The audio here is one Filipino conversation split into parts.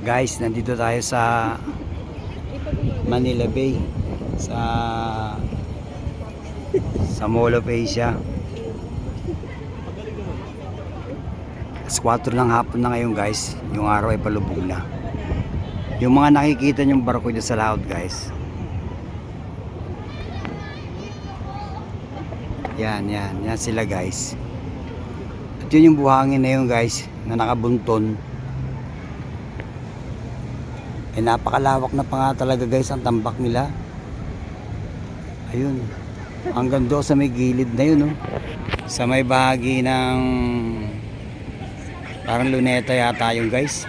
Guys, nandito tayo sa Manila Bay sa Mall of Asia. Alas 4 ng hapon na ngayon guys. Yung araw ay palubog na. Yung mga nakikita nyong barko dyan sa laot guys, yan sila guys. At yun yung buhangin na yun guys, na nakabunton. Napakalawak na pa nga talaga guys ang tambak nila. Ayun, hanggang doon sa may gilid na yun, oh. Sa may bahagi ng parang luneta yata yung guys.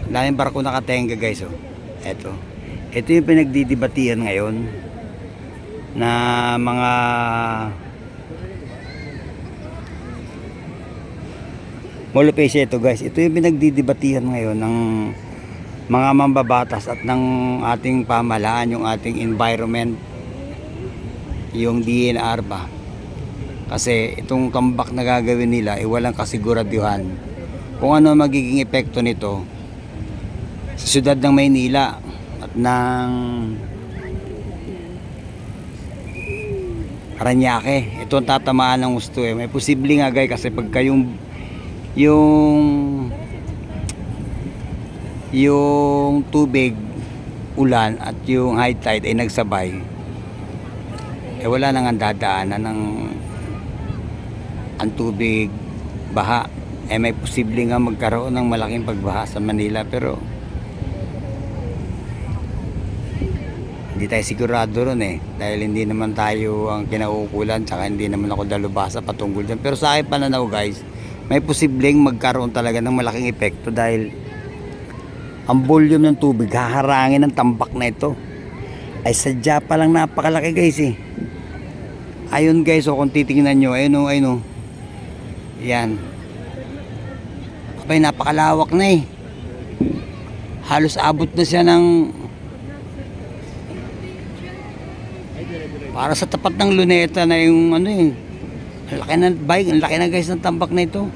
Daming barko nakatenga guys, oh. Ito yung pinagdidibatihan ngayon na mga Mall of Asia. Ito guys, ito yung pinagdidibatihan ngayon ng mga mambabatas at ng ating pamahalaan, yung ating environment, yung DNR ba. Kasi itong tambak na gagawin nila ay walang kasiguraduhan kung ano magiging epekto nito sa siyudad ng Maynila at ng Parañaque. Ito ang tatamaan ng gusto eh. May posible nga guys, kasi pagka yung tubig, ulan at yung high tide ay nagsabay, wala nang ang dadaanan ng ang tubig, baha. May posible nga magkaroon ng malaking pagbaha sa Manila, pero hindi tayo sigurado ron dahil hindi naman tayo ang kinaukulan, tsaka hindi naman ako dalubhasa patungkol dyan. Pero sa akin pananaw guys, may posibleng magkaroon talaga ng malaking epekto dahil ang volume ng tubig haharangin ng tambak na ito ay sadya pa lang napakalaki guys Ayun guys, kung titingnan nyo, ayun. Yan. Abay, napakalawak na halos abot na siya ng para sa tapat ng luneta na yung ang laki na bike, ang laki na guys ng tambak na ito.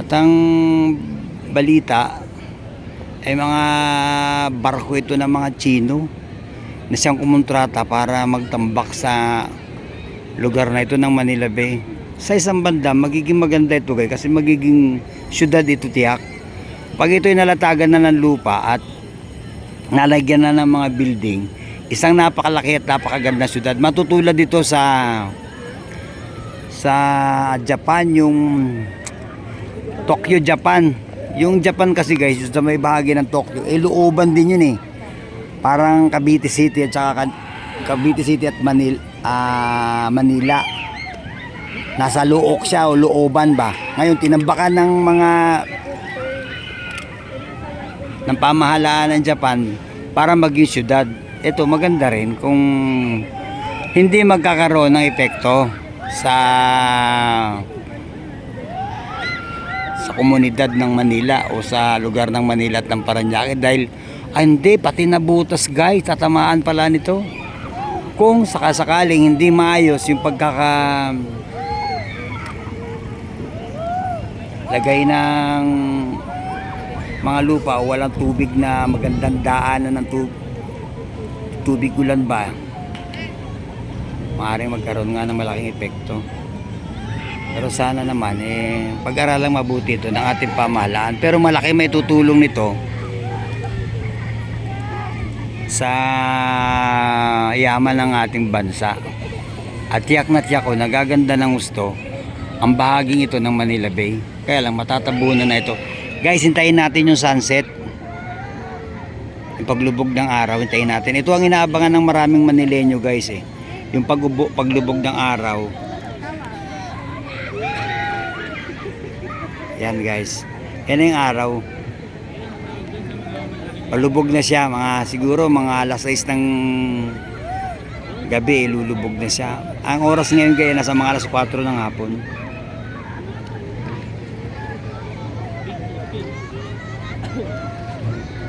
At ang balita ay mga barko ito ng mga Chino na siyang kumontrata para magtambak sa lugar na ito ng Manila Bay. Sa isang banda, magiging maganda ito guys, kasi magiging syudad ito tiyak. Pag ito'y nalatagan na ng lupa at nalagyan na ng mga building, isang napakalaki at napakaganda syudad. Matutulad dito sa Japan, yung Tokyo, Japan. Yung Japan kasi guys, sa may bahagi ng Tokyo, looban din yun Parang Cavite City at saka Cavite City at Manila. Nasa luok siya o looban ba. Ngayon tinambakan ng pamahalaan ng Japan para maging syudad. Ito maganda rin kung hindi magkakaroon ng epekto sa komunidad ng Manila o sa lugar ng Manila at ng Parañaque, dahil hindi, pati nabutas guys, tatamaan pala nito kung sakasakaling hindi maayos yung lagay ng mga lupa o walang tubig na magandang daanan ng tubig ulan ba, maaaring magkaroon nga ng malaking epekto. Pero sana naman pag-aralang mabuti ito ng ating pamahalaan. Pero malaki may tutulong nito sa yaman ng ating bansa. At tiyak na tiyak ko, nagaganda ng gusto ang bahaging ito ng Manila Bay. Kaya lang matatabunan na ito. Guys, hintayin natin yung sunset. Yung paglubog ng araw, hintayin natin. Ito ang inaabangan ng maraming Manileño guys Yung paglubog ng araw. Yan guys. Yan yung araw. Palubog na siya, siguro mga alas 6 ng gabi, lulubog na siya. Ang oras ngayon kaya nasa mga alas 4 ng hapon.